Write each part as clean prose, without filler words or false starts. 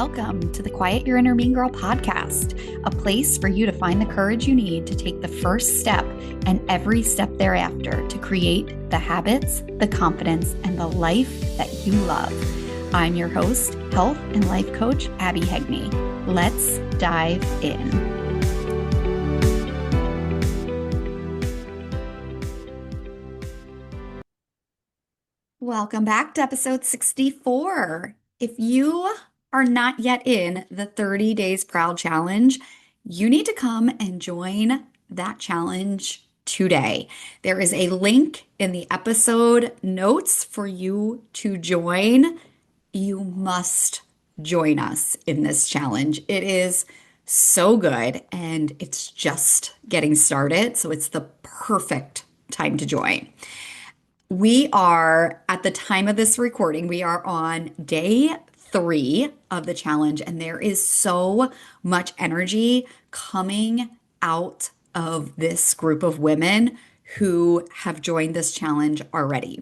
Welcome to the Quiet Your Inner Mean Girl podcast, a place for you to find the courage you need to take the first step and every step thereafter to create the habits, the confidence, and the life that you love. I'm your host, health and life coach, Abby Hegney. Let's dive in. Welcome back to episode 64. If you are not yet in the 30 Days Proud Challenge, you need to come and join that challenge today. There is a link in the episode notes for you to join. You must join us in this challenge. It is so good and it's just getting started, so it's the perfect time to join. We are, at the time of this recording, we are on day 3 of the challenge, and there is so much energy coming out of this group of women who have joined this challenge already.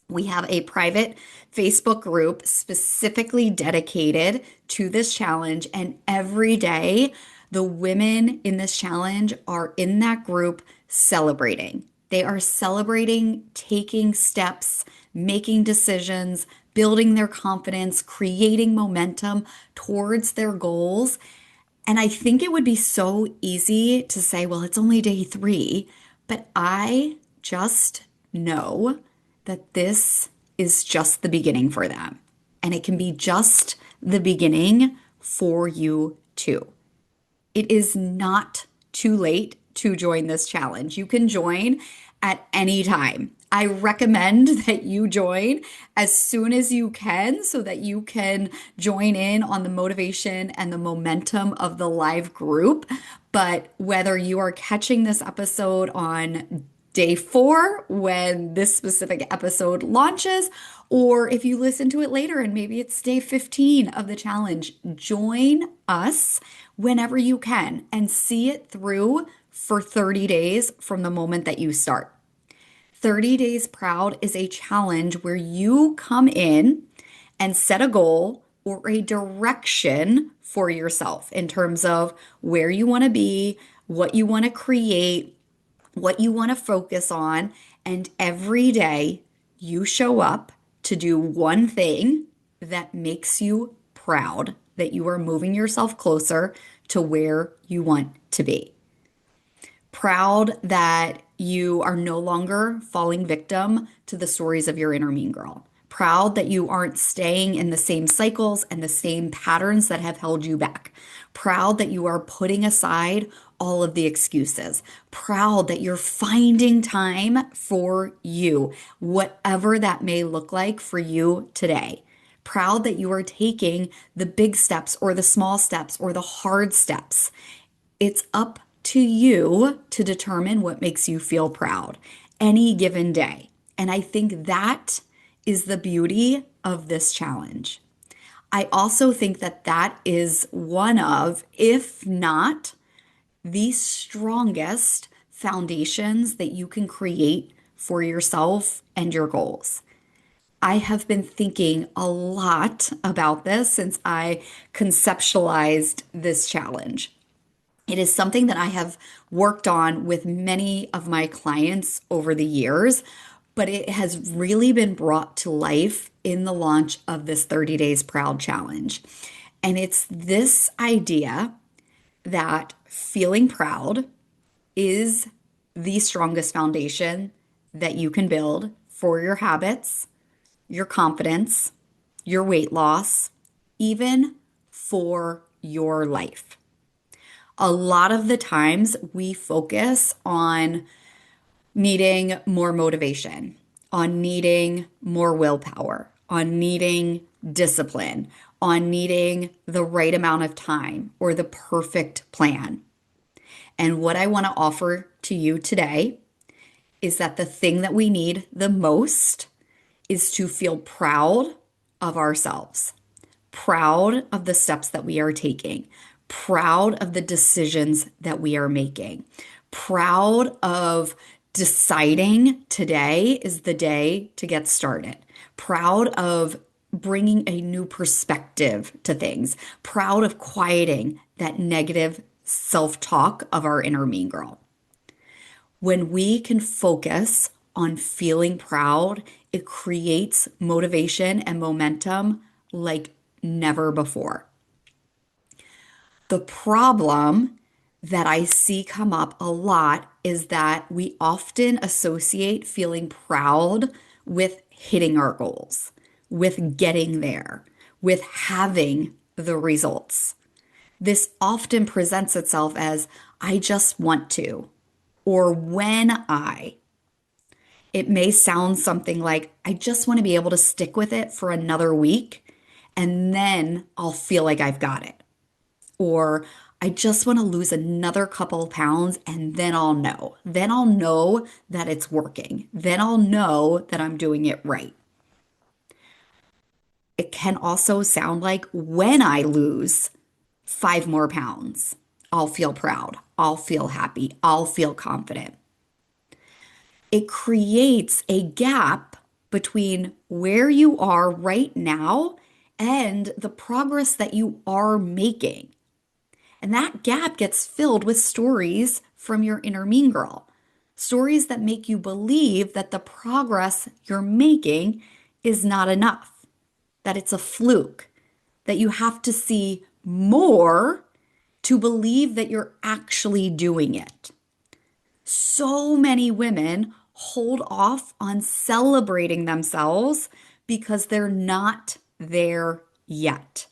We have a private Facebook group specifically dedicated to this challenge, and every day the women in this challenge are in that group celebrating. They are celebrating, taking steps, making decisions, building their confidence, creating momentum towards their goals. And I think it would be so easy to say, well, it's only day 3, but I just know that this is just the beginning for them. And it can be just the beginning for you too. It is not too late to join this challenge. You can join at any time. I recommend that you join as soon as you can so that you can join in on the motivation and the momentum of the live group. But whether you are catching this episode on day 4 when this specific episode launches, or if you listen to it later and maybe it's day 15 of the challenge, join us whenever you can and see it through for 30 days from the moment that you start. 30 Days Proud is a challenge where you come in and set a goal or a direction for yourself in terms of where you want to be, what you want to create, what you want to focus on, and every day you show up to do one thing that makes you proud that you are moving yourself closer to where you want to be. Proud that you are no longer falling victim to the stories of your inner mean girl. Proud that you aren't staying in the same cycles and the same patterns that have held you back. Proud that you are putting aside all of the excuses. Proud that you're finding time for you, whatever that may look like for you today. Proud that you are taking the big steps or the small steps or the hard steps. It's up to you to determine what makes you feel proud any given day. And I think that is the beauty of this challenge. I also think that that is one of, if not the strongest foundations that you can create for yourself and your goals. I have been thinking a lot about this since I conceptualized this challenge. It is something that I have worked on with many of my clients over the years, but it has really been brought to life in the launch of this 30 Days Proud Challenge. And it's this idea that feeling proud is the strongest foundation that you can build for your habits, your confidence, your weight loss, even for your life. A lot of the times we focus on needing more motivation, on needing more willpower, on needing discipline, on needing the right amount of time or the perfect plan. And what I want to offer to you today is that the thing that we need the most is to feel proud of ourselves, proud of the steps that we are taking, proud of the decisions that we are making, proud of deciding today is the day to get started, proud of bringing a new perspective to things, proud of quieting that negative self-talk of our inner mean girl. When we can focus on feeling proud, it creates motivation and momentum like never before. The problem that I see come up a lot is that we often associate feeling proud with hitting our goals, with getting there, with having the results. This often presents itself as, I just want to, or when I. It may sound something like, I just want to be able to stick with it for another week, and then I'll feel like I've got it. Or I just want to lose another couple of pounds and then I'll know. Then I'll know that it's working. Then I'll know that I'm doing it right. It can also sound like when I lose 5 more pounds, I'll feel proud. I'll feel happy. I'll feel confident. It creates a gap between where you are right now and the progress that you are making. And that gap gets filled with stories from your inner mean girl. Stories that make you believe that the progress you're making is not enough, that it's a fluke, that you have to see more to believe that you're actually doing it. So many women hold off on celebrating themselves because they're not there yet.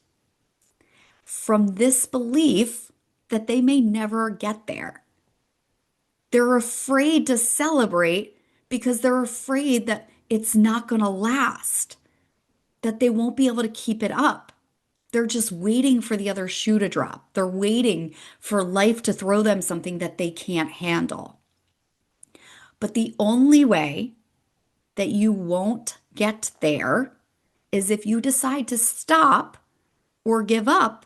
From this belief that they may never get there. They're afraid to celebrate because they're afraid that it's not going to last, that they won't be able to keep it up. They're just waiting for the other shoe to drop. They're waiting for life to throw them something that they can't handle. But the only way that you won't get there is if you decide to stop or give up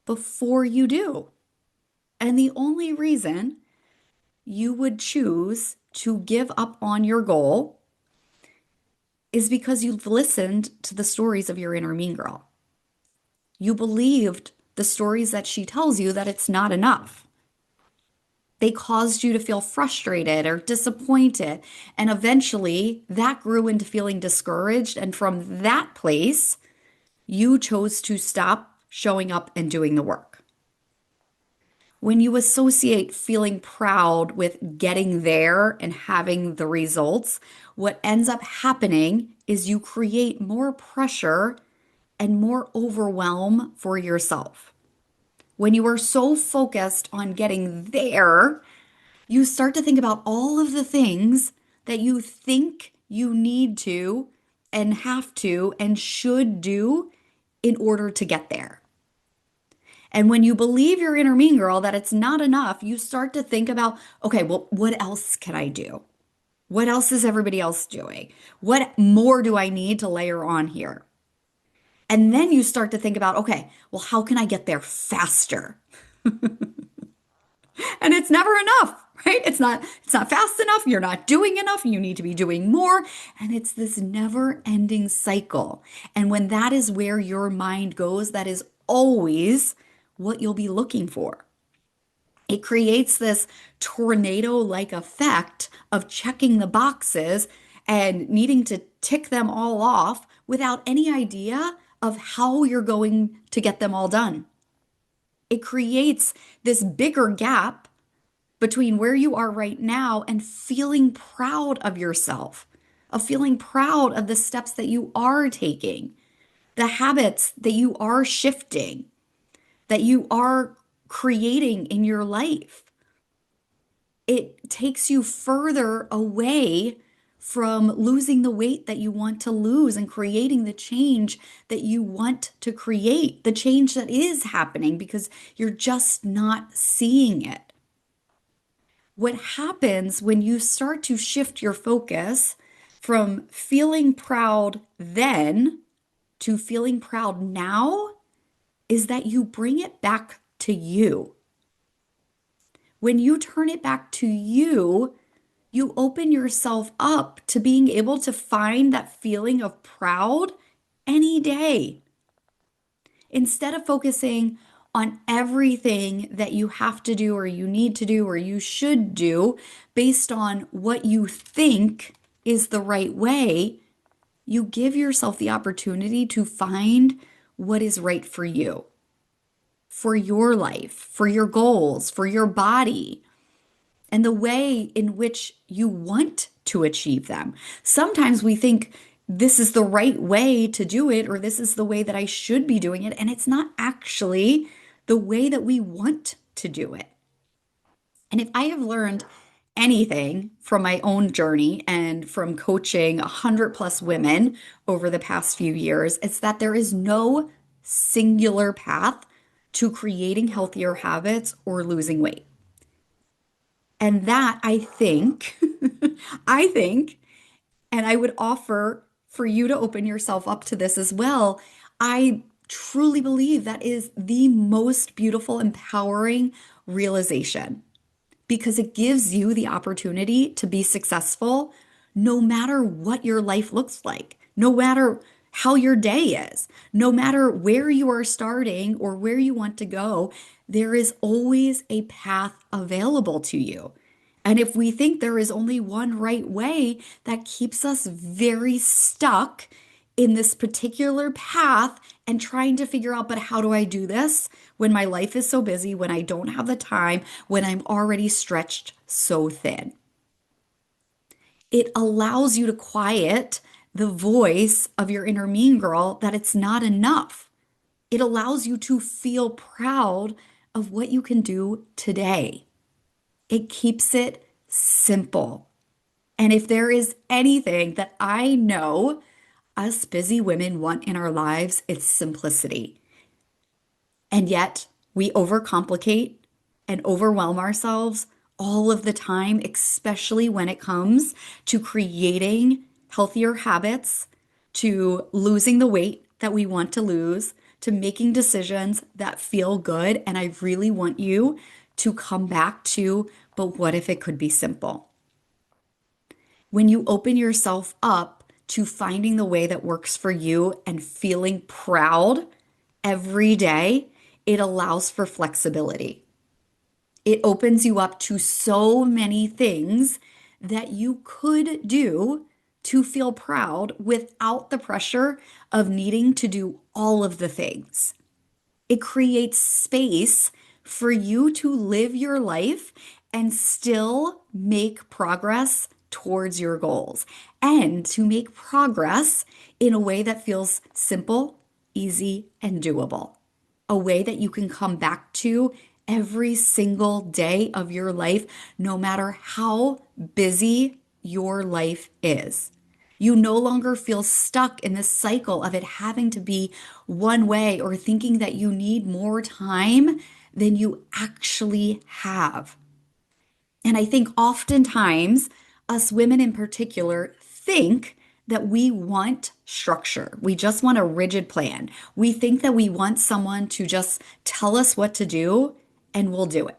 before you do. And the only reason you would choose to give up on your goal is because you've listened to the stories of your inner mean girl. You believed the stories that she tells you that it's not enough. They caused you to feel frustrated or disappointed. And eventually that grew into feeling discouraged. And from that place, you chose to stop showing up and doing the work. When you associate feeling proud with getting there and having the results, what ends up happening is you create more pressure and more overwhelm for yourself. When you are so focused on getting there, you start to think about all of the things that you think you need to and have to and should do in order to get there. And when you believe your inner mean girl that it's not enough, you start to think about, okay, well, what else can I do? What else is everybody else doing? What more do I need to layer on here? And then you start to think about, okay, well, how can I get there faster? And it's never enough, right? It's not fast enough. You're not doing enough. You need to be doing more. And it's this never-ending cycle. And when that is where your mind goes, that is always what you'll be looking for. It creates this tornado-like effect of checking the boxes and needing to tick them all off without any idea of how you're going to get them all done. It creates this bigger gap between where you are right now and feeling proud of yourself, of feeling proud of the steps that you are taking, the habits that you are shifting, that you are creating in your life. It takes you further away from losing the weight that you want to lose and creating the change that you want to create, the change that is happening because you're just not seeing it. What happens when you start to shift your focus from feeling proud then to feeling proud now is that you bring it back to you. When you turn it back to you, you open yourself up to being able to find that feeling of proud any day. Instead of focusing on everything that you have to do or you need to do or you should do based on what you think is the right way, you give yourself the opportunity to find what is right for you, for your life, for your goals, for your body, and the way in which you want to achieve them. Sometimes we think this is the right way to do it, or this is the way that I should be doing it, and it's not actually the way that we want to do it. And if I have learned anything from my own journey and from coaching 100 plus women over the past few years, it's that there is no singular path to creating healthier habits or losing weight. And that I think, and I would offer for you to open yourself up to this as well. I truly believe that is the most beautiful, empowering realization because it gives you the opportunity to be successful no matter what your life looks like, no matter how your day is, no matter where you are starting or where you want to go, there is always a path available to you. And if we think there is only one right way, that keeps us very stuck in this particular path and trying to figure out, but how do I do this when my life is so busy, when I don't have the time, when I'm already stretched so thin? It allows you to quiet the voice of your inner mean girl that it's not enough. It allows you to feel proud of what you can do today. It keeps it simple. And if there is anything that I know us busy women want in our lives, it's simplicity. And yet we overcomplicate and overwhelm ourselves all of the time, especially when it comes to creating healthier habits, to losing the weight that we want to lose, to making decisions that feel good. And I really want you to come back to, but what if it could be simple? When you open yourself up to finding the way that works for you and feeling proud every day, it allows for flexibility. It opens you up to so many things that you could do to feel proud without the pressure of needing to do all of the things. It creates space for you to live your life and still make progress towards your goals and to make progress in a way that feels simple, easy, and doable. A way that you can come back to every single day of your life, no matter how busy your life is. You no longer feel stuck in this cycle of it having to be one way or thinking that you need more time than you actually have. And I think oftentimes, us women in particular think that we want structure. We just want a rigid plan. We think that we want someone to just tell us what to do and we'll do it.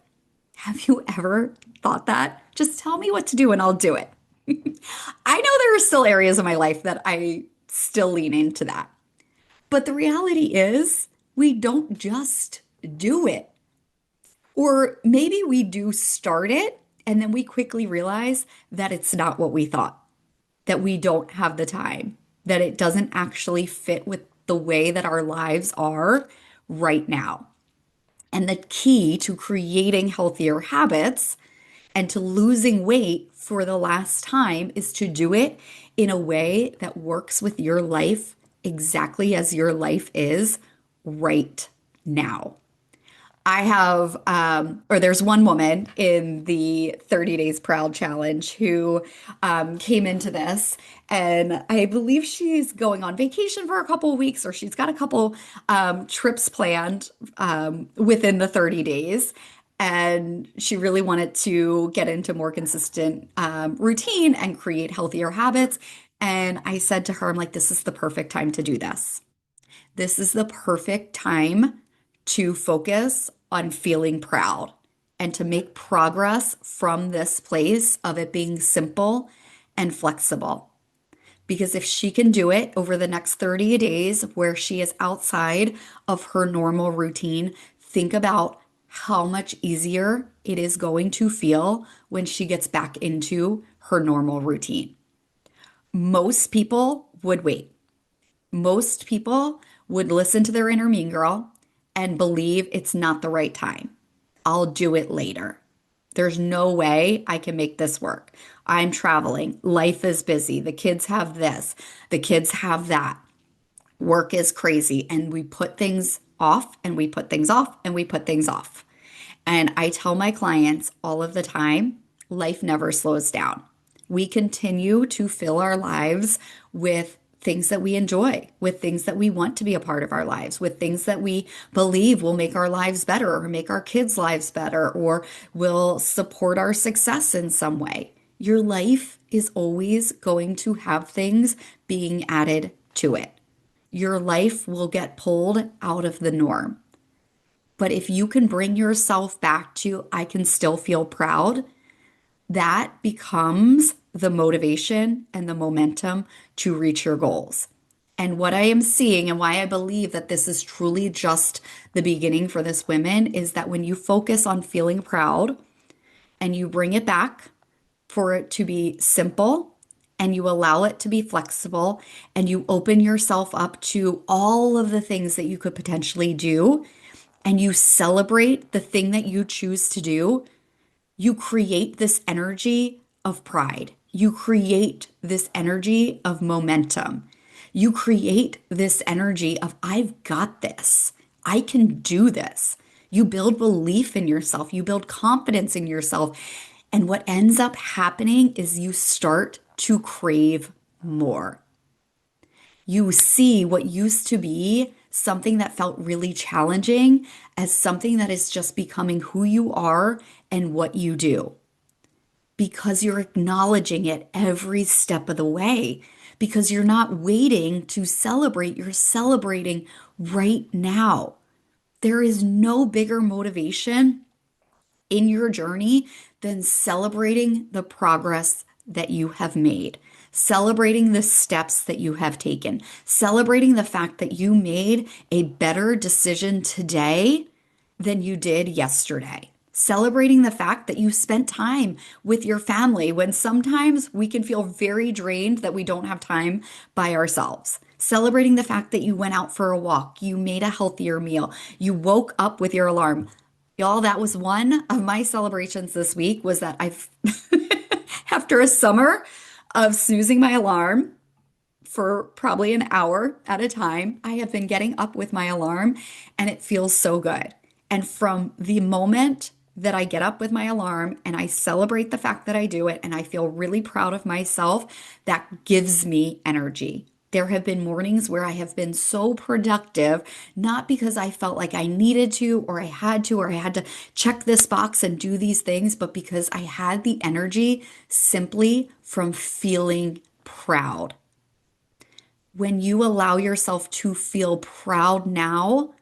Have you ever thought that? Just tell me what to do and I'll do it. I know there are still areas of my life that I still lean into that. But the reality is, we don't just do it. Or maybe we do start it and then we quickly realize that it's not what we thought, that we don't have the time, that it doesn't actually fit with the way that our lives are right now. And the key to creating healthier habits and to losing weight for the last time is to do it in a way that works with your life exactly as your life is right now. I have, or there's one woman in the 30 Days Proud Challenge who came into this, and I believe she's going on vacation for a couple of weeks, or she's got a couple trips planned within the 30 days. And she really wanted to get into more consistent routine and create healthier habits. And I said to her, I'm like, this is the perfect time to do this. This is the perfect time to focus on feeling proud and to make progress from this place of it being simple and flexible. Because if she can do it over the next 30 days where she is outside of her normal routine, think about how much easier it is going to feel when she gets back into her normal routine. Most people would wait. Most people would listen to their inner mean girl and believe it's not the right time. I'll do it later. There's no way I can make this work. I'm traveling. Life is busy. The kids have this. The kids have that. Work is crazy. And we put things off and we put things off and we put things off. And I tell my clients all of the time, life never slows down. We continue to fill our lives with things that we enjoy, with things that we want to be a part of our lives, with things that we believe will make our lives better or make our kids' lives better or will support our success in some way. Your life is always going to have things being added to it. Your life will get pulled out of the norm. But if you can bring yourself back to, I can still feel proud, that becomes the motivation and the momentum to reach your goals. And what I am seeing and why I believe that this is truly just the beginning for this women is that when you focus on feeling proud and you bring it back for it to be simple and you allow it to be flexible and you open yourself up to all of the things that you could potentially do and you celebrate the thing that you choose to do, you create this energy of pride. You create this energy of momentum. You create this energy of, I've got this. I can do this. You build belief in yourself. You build confidence in yourself. And what ends up happening is you start to crave more. You see what used to be something that felt really challenging as something that is just becoming who you are and what you do because you're acknowledging it every step of the way. Because you're not waiting to celebrate, you're celebrating right now. There is no bigger motivation in your journey than celebrating the progress that you have made, celebrating the steps that you have taken, celebrating the fact that you made a better decision today than you did yesterday. Celebrating the fact that you spent time with your family when sometimes we can feel very drained that we don't have time by ourselves. Celebrating the fact that you went out for a walk, you made a healthier meal, you woke up with your alarm. Y'all, that was one of my celebrations this week was that I've, after a summer of snoozing my alarm for probably an hour at a time, I have been getting up with my alarm and it feels so good. And from the moment that I get up with my alarm and I celebrate the fact that I do it and I feel really proud of myself, that gives me energy. There have been mornings where I have been so productive, not because I felt like I needed to or I had to check this box and do these things, but because I had the energy simply from feeling proud. When you allow yourself to feel proud now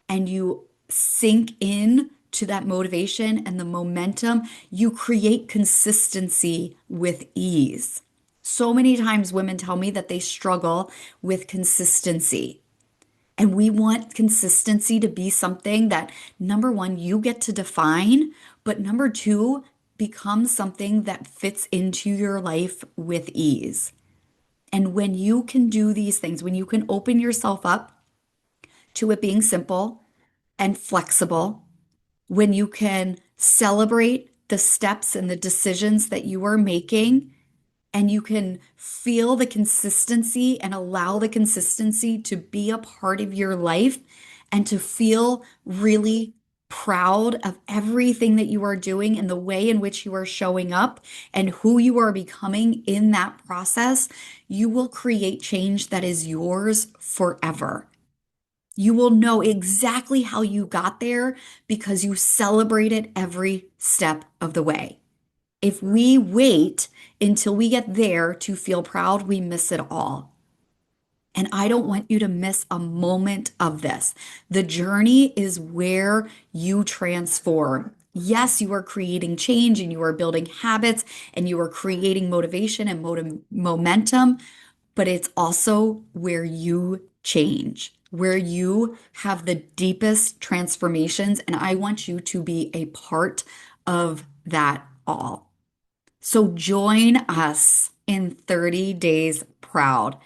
and you sink in to that motivation and the momentum, you create consistency with ease. So many times women tell me that they struggle with consistency. And we want consistency to be something that, number one, you get to define, but number two, becomes something that fits into your life with ease. And when you can do these things, when you can open yourself up to it being simple and flexible, when you can celebrate the steps and the decisions that you are making, and you can feel the consistency and allow the consistency to be a part of your life and to feel really proud of everything that you are doing and the way in which you are showing up and who you are becoming in that process, you will create change that is yours forever. You will know exactly how you got there because you celebrated every step of the way. If we wait until we get there to feel proud, we miss it all. And I don't want you to miss a moment of this. The journey is where you transform. Yes, you are creating change and you are building habits and you are creating motivation and momentum, but it's also where you change, where you have the deepest transformations. And I want you to be a part of that all. So join us in 30 Days Proud.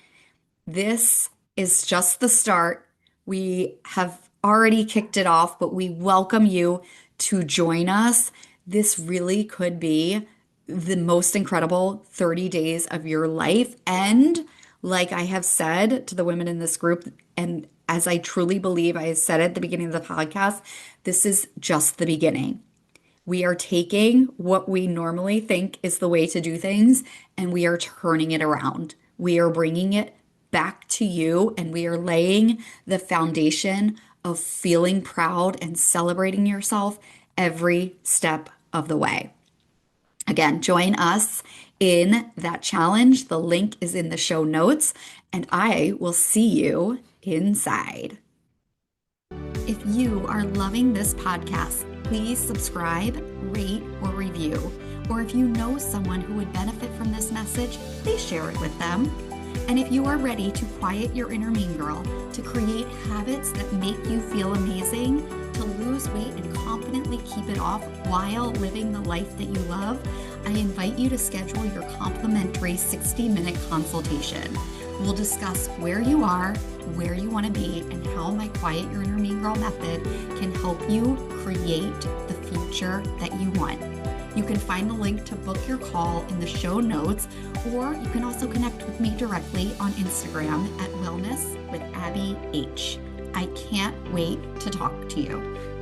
This is just the start. We have already kicked it off, but we welcome you to join us. This really could be the most incredible 30 days of your life. And like I have said to the women in this group, and as I truly believe I said at the beginning of the podcast, this is just the beginning. We are taking what we normally think is the way to do things and we are turning it around. We are bringing it back to you and we are laying the foundation of feeling proud and celebrating yourself every step of the way. Again, join us in that challenge. The link is in the show notes, and I will see you inside. If you are loving this podcast, please subscribe, rate, or review. Or if you know someone who would benefit from this message, please share it with them. And if you are ready to quiet your inner mean girl, to create habits that make you feel amazing, to lose weight and confidently keep it off while living the life that you love, I invite you to schedule your complimentary 60-minute consultation. We'll discuss where you are, where you want to be, and how my Quiet Your Inner Mean Girl method can help you create the future that you want. You can find the link to book your call in the show notes, or you can also connect with me directly on Instagram at Wellness with Abby H. I can't wait to talk to you.